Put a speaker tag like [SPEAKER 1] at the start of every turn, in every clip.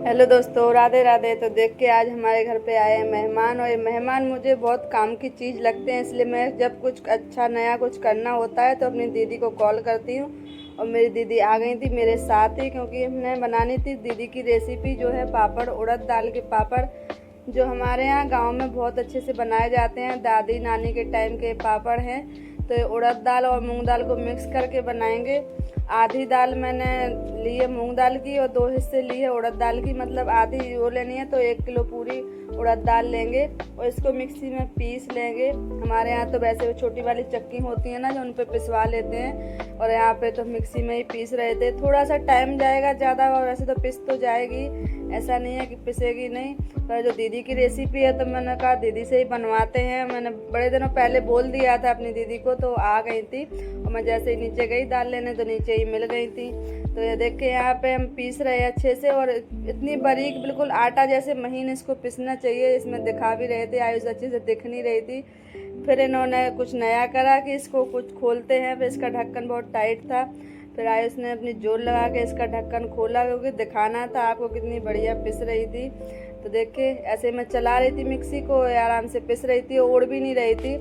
[SPEAKER 1] Hello दोस्तों, राधे राधे। तो देख के आज हमारे घर पे आए हैं मेहमान, और ये मेहमान मुझे बहुत काम की चीज़ लगते हैं। इसलिए मैं जब कुछ अच्छा नया कुछ करना होता है तो अपनी दीदी को कॉल करती हूँ। और मेरी दीदी आ गई थी मेरे साथ ही, क्योंकि हमने बनानी थी दीदी की रेसिपी, जो है पापड़, उड़द दाल के पापड़, जो हमारे यहाँ गांव में बहुत अच्छे से बनाए जाते हैं। दादी नानी के टाइम के पापड़ हैं। तो ये उड़द दाल और मूंग दाल को मिक्स करके बनाएंगे। आधी दाल मैंने ली है मूंग दाल की और 2 हिस्से ली है उड़द दाल की, मतलब आधी वो लेनी है। तो 1 किलो पूरी उड़द दाल लेंगे और इसको मिक्सी में पीस लेंगे। हमारे यहाँ तो वैसे छोटी वाली चक्की होती है ना, जो उन पे पिसवा लेते हैं, और यहाँ पे तो मिक्सी में ही पीस रहे थे। थोड़ा सा टाइम जाएगा ज़्यादा, और वैसे तो पिस तो जाएगी, ऐसा नहीं है कि पिसेगी नहीं। पर जो दीदी की रेसिपी है तो मैंने कहा दीदी से ही बनवाते हैं। मैंने बड़े दिनों पहले बोल दिया था अपनी दीदी को, तो आ गई थी। और मैं जैसे ही नीचे गई दाल लेने तो नीचे ही मिल गई थी। तो ये देख के यहाँ पे हम पीस रहे हैं अच्छे से, और इतनी बारीक बिल्कुल आटा जैसे महीन इसको पीसना चाहिए। इसमें दिखा भी रहे थे, आयुष अच्छे से दिख नहीं रही थी। फिर इन्होंने कुछ नया करा कि इसको कुछ खोलते हैं। फिर इसका ढक्कन बहुत टाइट था। फिर आयुष ने अपनी जोर लगा के इसका ढक्कन खोला, क्योंकि दिखाना था आपको कितनी बढ़िया पिस रही थी। तो देखे ऐसे मैं चला रही थी मिक्सी को, आराम से पिस रही थी, ओढ़ भी नहीं रही थी।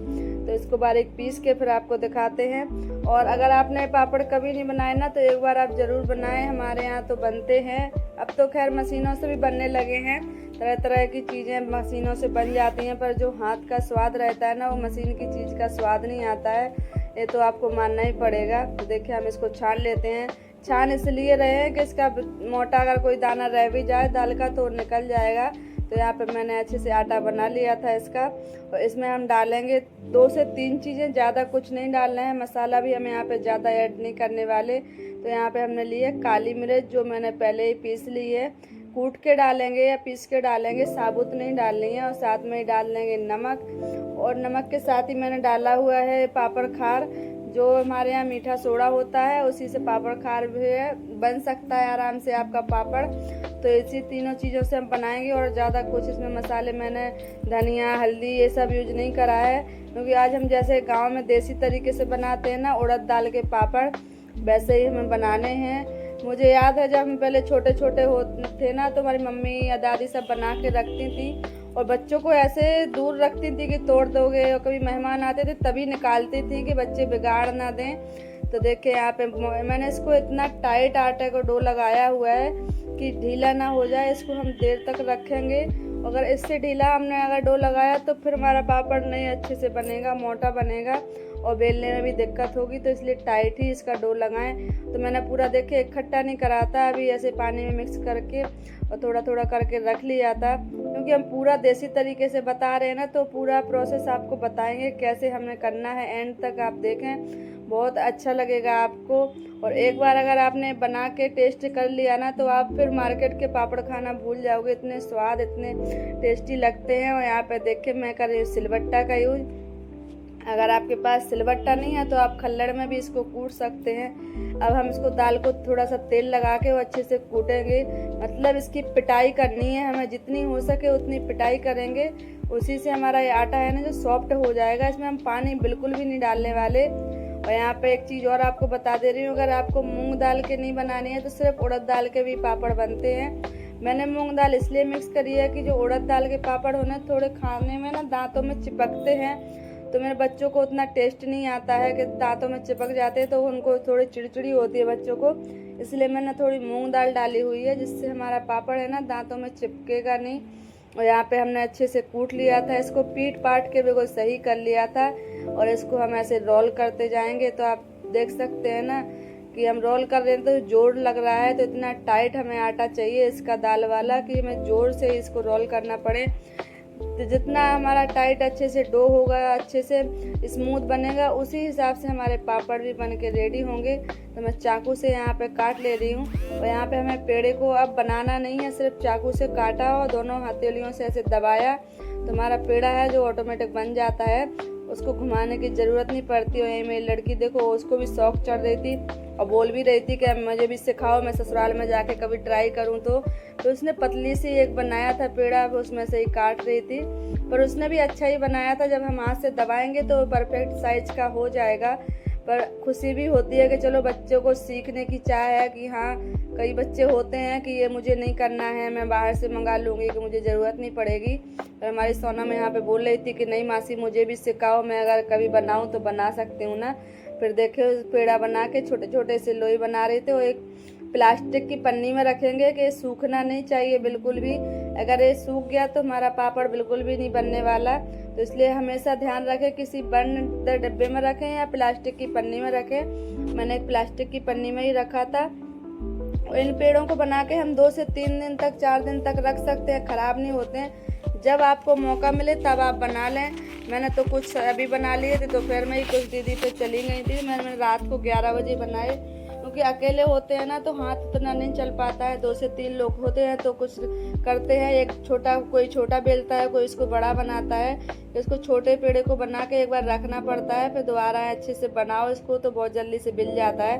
[SPEAKER 1] तो इसको बारीक पीस के फिर आपको दिखाते हैं। और अगर आपने पापड़ कभी नहीं बनाए ना, तो एक बार आप ज़रूर बनाएं। हमारे यहाँ तो बनते हैं। अब तो खैर मशीनों से भी बनने लगे हैं, तरह तरह की चीज़ें मशीनों से बन जाती हैं। पर जो हाथ का स्वाद रहता है ना, वो मशीन की चीज़ का स्वाद नहीं आता है। ये तो आपको मानना ही पड़ेगा। तो देखिए हम इसको छान लेते हैं। छान इसलिए रहे हैं कि इसका मोटा अगर कोई दाना रह भी जाए दाल का तो निकल जाएगा। तो यहाँ पे मैंने अच्छे से आटा बना लिया था इसका। और इसमें हम डालेंगे 2 से 3 चीज़ें, ज़्यादा कुछ नहीं डालना है। मसाला भी हम यहाँ पे ज़्यादा ऐड नहीं करने वाले। तो यहाँ पे हमने ली है काली मिर्च, जो मैंने पहले ही पीस ली है। कूट के डालेंगे या पीस के डालेंगे, साबुत नहीं डालनी है। और साथ में ही डाल देंगे नमक, और नमक के साथ ही मैंने डाला हुआ है पापड़ खार, जो हमारे यहाँ मीठा सोडा होता है, उसी से पापड़ खार भी है, बन सकता है आराम से आपका पापड़। तो इसी तीनों चीज़ों से हम बनाएंगे। और ज़्यादा कुछ इसमें मसाले मैंने धनिया हल्दी ये सब यूज नहीं करा है, क्योंकि आज हम जैसे गांव में देसी तरीके से बनाते हैं ना उड़द दाल के पापड़, वैसे ही हमें बनाने हैं। मुझे याद है जब हम पहले छोटे छोटे थे ना, तो हमारी मम्मी या दादी सब बना के रखती थी, और बच्चों को ऐसे दूर रखती थी कि तोड़ दोगे, और कभी मेहमान आते थे तभी निकालती थी कि बच्चे बिगाड़ ना दें। तो देखिए यहाँ पे मैंने इसको इतना टाइट आटे को डो लगाया हुआ है कि ढीला ना हो जाए। इसको हम देर तक रखेंगे। अगर इससे ढीला हमने अगर डो लगाया तो फिर हमारा पापड़ नहीं अच्छे से बनेगा, मोटा बनेगा, और बेलने में भी दिक्कत होगी। तो इसलिए टाइट ही इसका डो लगाएं। तो मैंने पूरा देखे इकट्ठा नहीं कराता, अभी ऐसे पानी में मिक्स करके और थोड़ा थोड़ा करके रख लिया था, क्योंकि हम पूरा देसी तरीके से बता रहे हैं ना, तो पूरा प्रोसेस आपको बताएंगे कैसे हमें करना है। एंड तक आप देखें, बहुत अच्छा लगेगा आपको। और एक बार अगर आपने बना के टेस्ट कर लिया ना, तो आप फिर मार्केट के पापड़ खाना भूल जाओगे, इतने स्वाद इतने टेस्टी लगते हैं। और यहाँ पे देखिए मैं कर रही हूँ सिलबट्टा का यूज। अगर आपके पास सिलबट्टा नहीं है तो आप खल्लड़ में भी इसको कूट सकते हैं। अब हम इसको दाल को थोड़ा सा तेल लगा के वो अच्छे से कूटेंगे, मतलब इसकी पिटाई करनी है हमें, जितनी हो सके उतनी पिटाई करेंगे। उसी से हमारा ये आटा है ना जो सॉफ्ट हो जाएगा। इसमें हम पानी बिल्कुल भी नहीं डालने वाले। और यहाँ पे एक चीज़ और आपको बता दे रही हूँ, अगर आपको मूंग दाल के नहीं बनानी है तो सिर्फ उड़द दाल के भी पापड़ बनते हैं। मैंने मूंग दाल इसलिए मिक्स करी है कि जो उड़द दाल के पापड़ होने थोड़े खाने में ना दांतों में चिपकते हैं, तो मेरे बच्चों को उतना टेस्ट नहीं आता है कि दांतों में चिपक जाते हैं, तो उनको थोड़ी चिड़चिड़ी होती है बच्चों को। इसलिए मैंने थोड़ी मूंग दाल डाली हुई है, जिससे हमारा पापड़ है ना दांतों में चिपकेगा नहीं। और यहाँ पे हमने अच्छे से कूट लिया था, इसको पीट पाट के बिल्कुल सही कर लिया था। और इसको हम ऐसे रोल करते जाएंगे। तो आप देख सकते हैं ना कि हम रोल कर रहे हैं तो जोर लग रहा है। तो इतना टाइट हमें आटा चाहिए इसका दाल वाला कि हमें जोर से इसको रोल करना पड़े। तो जितना हमारा टाइट अच्छे से डो होगा, अच्छे से स्मूथ बनेगा, उसी हिसाब से हमारे पापड़ भी बन के रेडी होंगे। तो मैं चाकू से यहाँ पे काट ले रही हूँ। और यहाँ पे हमें पेड़े को अब बनाना नहीं है, सिर्फ चाकू से काटा और दोनों हथेलियों से ऐसे दबाया तो हमारा पेड़ा है जो ऑटोमेटिक बन जाता है। उसको घुमाने की ज़रूरत नहीं पड़ती। और ये मेरी लड़की देखो, उसको भी शौक चढ़ रही थी और बोल भी रही थी कि मुझे भी सिखाओ, मैं ससुराल में जाके कभी ट्राई करूँ। तो उसने पतली सी एक बनाया था पेड़ा, उसमें से ही काट रही थी। पर उसने भी अच्छा ही बनाया था। जब हम हाथ से दबाएंगे तो परफेक्ट साइज का हो जाएगा। पर खुशी भी होती है कि चलो बच्चों को सीखने की चाह है कि हाँ, कई बच्चे होते हैं कि ये मुझे नहीं करना है, मैं बाहर से मंगा लूँगी, कि मुझे ज़रूरत नहीं पड़ेगी। पर हमारी सोनम यहाँ पे बोल रही थी कि नहीं मासी मुझे भी सिखाओ, मैं अगर कभी बनाऊँ तो बना सकती हूँ ना। फिर देखिए पेड़ा बना के छोटे छोटे से लोई बना रहे थे। वो एक प्लास्टिक की पन्नी में रखेंगे कि सूखना नहीं चाहिए बिल्कुल भी। अगर ये सूख गया तो हमारा पापड़ बिल्कुल भी नहीं बनने वाला। तो इसलिए हमेशा ध्यान रखें, किसी बंद डब्बे में रखें या प्लास्टिक की पन्नी में रखें। मैंने एक प्लास्टिक की पन्नी में ही रखा था। इन पेड़ों को बना के हम 2 से 3 दिन तक 4 दिन तक रख सकते हैं, ख़राब नहीं होते हैं। जब आपको मौका मिले तब आप बना लें। मैंने तो कुछ अभी बना लिए थे, दोपहर में ही कुछ दीदी पे चली गई थी। मैंने रात को 11 बजे बनाए, क्योंकि अकेले होते हैं ना तो हाथ उतना नहीं चल पाता है। 2 से 3 लोग होते हैं तो कुछ करते हैं, एक छोटा कोई छोटा बेलता है, कोई इसको बड़ा बनाता है। इसको छोटे पेड़े को बना के एक बार रखना पड़ता है, फिर दोबारा अच्छे से बनाओ इसको तो बहुत जल्दी से बिल जाता है।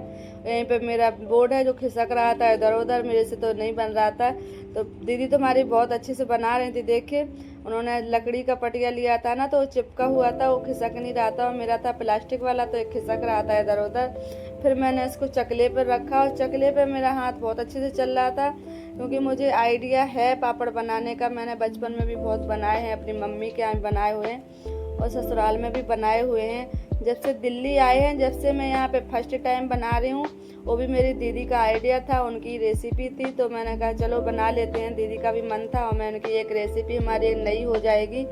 [SPEAKER 1] यहीं पे मेरा बोर्ड है जो खिसक रहा था इधर उधर, मेरे से तो नहीं बन रहा था। तो दीदी तो हमारी बहुत अच्छे से बना रही थी। देखिए उन्होंने लकड़ी का पटिया लिया था ना, तो वो चिपका हुआ था, वो खिसक नहीं रहा था। और मेरा था प्लास्टिक वाला तो एक खिसक रहा था इधर उधर। फिर मैंने इसको चकले पर रखा और चकले पर मेरा हाथ बहुत अच्छे से चल रहा था, क्योंकि मुझे आइडिया है पापड़ बनाने का। मैंने बचपन में भी बहुत बनाए हैं, अपनी मम्मी के यहाँ बनाए हुए हैं और ससुराल में भी बनाए हुए हैं। जब से दिल्ली आए हैं, जब से मैं यहाँ पे फर्स्ट टाइम बना रही हूँ, वो भी मेरी दीदी का आइडिया था, उनकी रेसिपी थी। तो मैंने कहा चलो बना लेते हैं, दीदी का भी मन था और मैं उनकी एक रेसिपी हमारी नई हो जाएगी।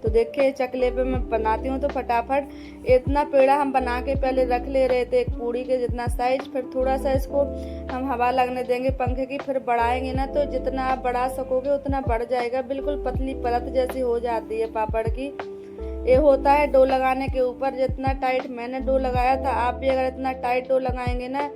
[SPEAKER 1] तो देखिए चकले पे मैं बनाती हूँ तो फटाफट इतना पेड़ा हम बना के पहले रख ले रहे थे, एक पूड़ी के जितना साइज। फिर थोड़ा सा इसको हम हवा लगने देंगे पंखे की, फिर बढ़ाएंगे ना तो जितना आप बढ़ा सकोगे उतना बढ़ जाएगा। बिल्कुल पतली परत जैसी हो जाती है पापड़ की। ये होता है डो लगाने के ऊपर, जितना टाइट मैंने डो लगाया था, आप भी अगर इतना टाइट डो लगाएंगे ना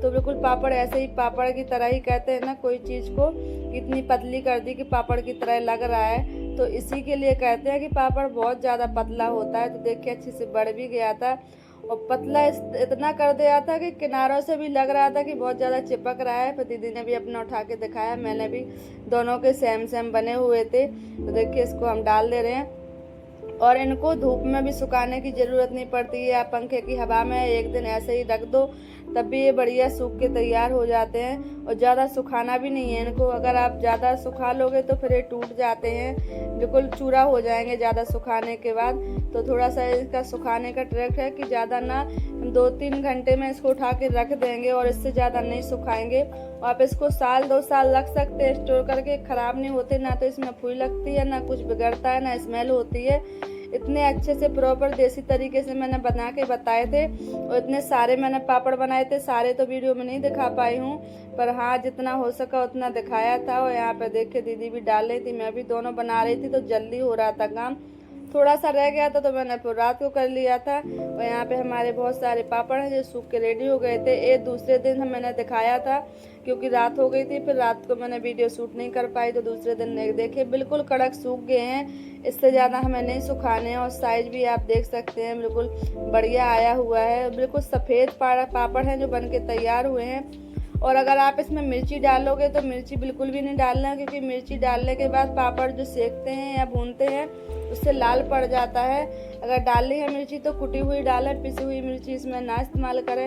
[SPEAKER 1] तो बिल्कुल पापड़ ऐसे ही पापड़ की तरह ही, कहते हैं ना कोई चीज़ को इतनी पतली कर दी कि पापड़ की तरह लग रहा है, तो इसी के लिए कहते हैं कि पापड़ बहुत ज़्यादा पतला होता है। तो देखिए अच्छे से बढ़ भी गया था और पतला इतना कर दिया था कि किनारों से भी लग रहा था कि बहुत ज़्यादा चिपक रहा है। फिर दीदी ने भी अपना उठा के दिखाया, मैंने भी, दोनों के सेम सेम बने हुए थे। तो देखिए इसको हम डाल दे रहे हैं और इनको धूप में भी सुखाने की ज़रूरत नहीं पड़ती है। आप पंखे की हवा में एक दिन ऐसे ही रख दो तब भी ये बढ़िया सूख के तैयार हो जाते हैं। और ज़्यादा सुखाना भी नहीं है इनको, अगर आप ज़्यादा सुखा लोगे तो फिर ये टूट जाते हैं, बिल्कुल चूरा हो जाएंगे ज़्यादा सुखाने के बाद। तो थोड़ा सा इसका सुखाने का ट्रिक है कि ज़्यादा ना, हम 2-3 घंटे में इसको उठा के रख देंगे और इससे ज़्यादा नहीं सुखाएंगे। और आप इसको 1-2 साल रख सकते हैं स्टोर करके, ख़राब नहीं होते, ना तो इसमें फुई लगती है, ना कुछ बिगड़ता है, ना स्मेल होती है। इतने अच्छे से प्रॉपर देसी तरीके से मैंने बना के बताए थे और इतने सारे मैंने पापड़ बनाए थे। सारे तो वीडियो में नहीं दिखा पाई हूँ, पर हाँ जितना हो सका उतना दिखाया था। और यहाँ पे देखिए दीदी भी डाल रही थी, मैं भी दोनों बना रही थी, तो जल्दी हो रहा था काम। थोड़ा सा रह गया था तो मैंने फिर रात को कर लिया था। और यहाँ पे हमारे बहुत सारे पापड़ हैं जो सूख के रेडी हो गए थे। ये दूसरे दिन मैंने दिखाया था क्योंकि रात हो गई थी, फिर रात को मैंने वीडियो शूट नहीं कर पाई, तो दूसरे दिन देखिए बिल्कुल कड़क सूख गए हैं। इससे ज़्यादा हमें नहीं सुखाने हैं। और साइज भी आप देख सकते हैं बिल्कुल बढ़िया आया हुआ है, बिल्कुल सफ़ेद पापड़ हैं जो बन के तैयार हुए हैं। और अगर आप इसमें मिर्ची डालोगे तो मिर्ची बिल्कुल भी नहीं डालना, क्योंकि मिर्ची डालने के बाद पापड़ जो सेकते हैं या भूनते हैं उससे लाल पड़ जाता है। अगर डालनी है मिर्ची तो कुटी हुई डालें, पिसी हुई मिर्ची इसमें ना इस्तेमाल करें।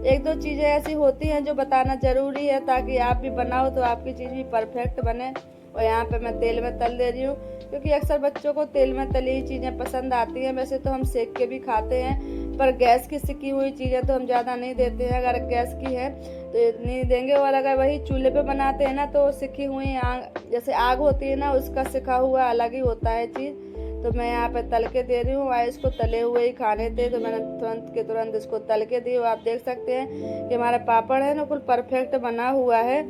[SPEAKER 1] 1-2 चीज़ें ऐसी होती हैं जो बताना ज़रूरी है ताकि आप भी बनाओ तो आपकी चीज़ भी परफेक्ट बने। और यहाँ पे मैं तेल में तल दे रही हूँ, क्योंकि अक्सर बच्चों को तेल में तली हुई चीज़ें पसंद आती हैं। वैसे तो हम सेक के भी खाते हैं, पर गैस की सिकी हुई चीज़ें तो हम ज़्यादा नहीं देते हैं। अगर गैस की है तो इतनी देंगे, और अगर वही चूल्हे पे बनाते हैं ना तो सिकी हुई आग, जैसे आग होती है ना, उसका सिका हुआ अलग ही होता है चीज़। तो मैं यहाँ पे तल के दे रही हूँ। इसको तले हुए ही खाने थे तो मैंने तुरंत के तुरंत इसको तल के दी। आप देख सकते हैं कि हमारा पापड़ है ना बिल्कुल परफेक्ट बना हुआ है,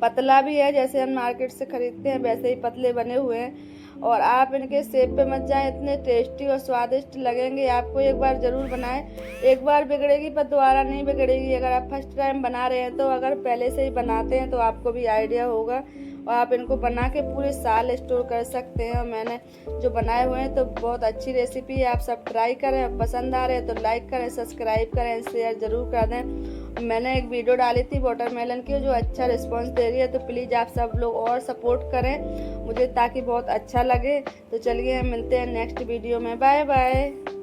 [SPEAKER 1] पतला भी है, जैसे हम मार्केट से खरीदते हैं वैसे ही पतले बने हुए हैं। और आप इनके शेप पे मत जाएं, इतने टेस्टी और स्वादिष्ट लगेंगे। आपको एक बार ज़रूर बनाएं, एक बार बिगड़ेगी पर दोबारा नहीं बिगड़ेगी अगर आप फर्स्ट टाइम बना रहे हैं। तो अगर पहले से ही बनाते हैं तो आपको भी आइडिया होगा और आप इनको बना के पूरे साल स्टोर कर सकते हैं। और मैंने जो बनाए हुए हैं तो बहुत अच्छी रेसिपी है, आप सब ट्राई करें। पसंद आ रहे हैं तो लाइक करें, सब्सक्राइब करें, शेयर ज़रूर कर दें। मैंने एक वीडियो डाली थी वाटरमेलन की जो अच्छा रिस्पांस दे रही है, तो प्लीज़ आप सब लोग और सपोर्ट करें मुझे ताकि बहुत अच्छा लगे। तो चलिए मिलते हैं नेक्स्ट वीडियो में, बाय बाय।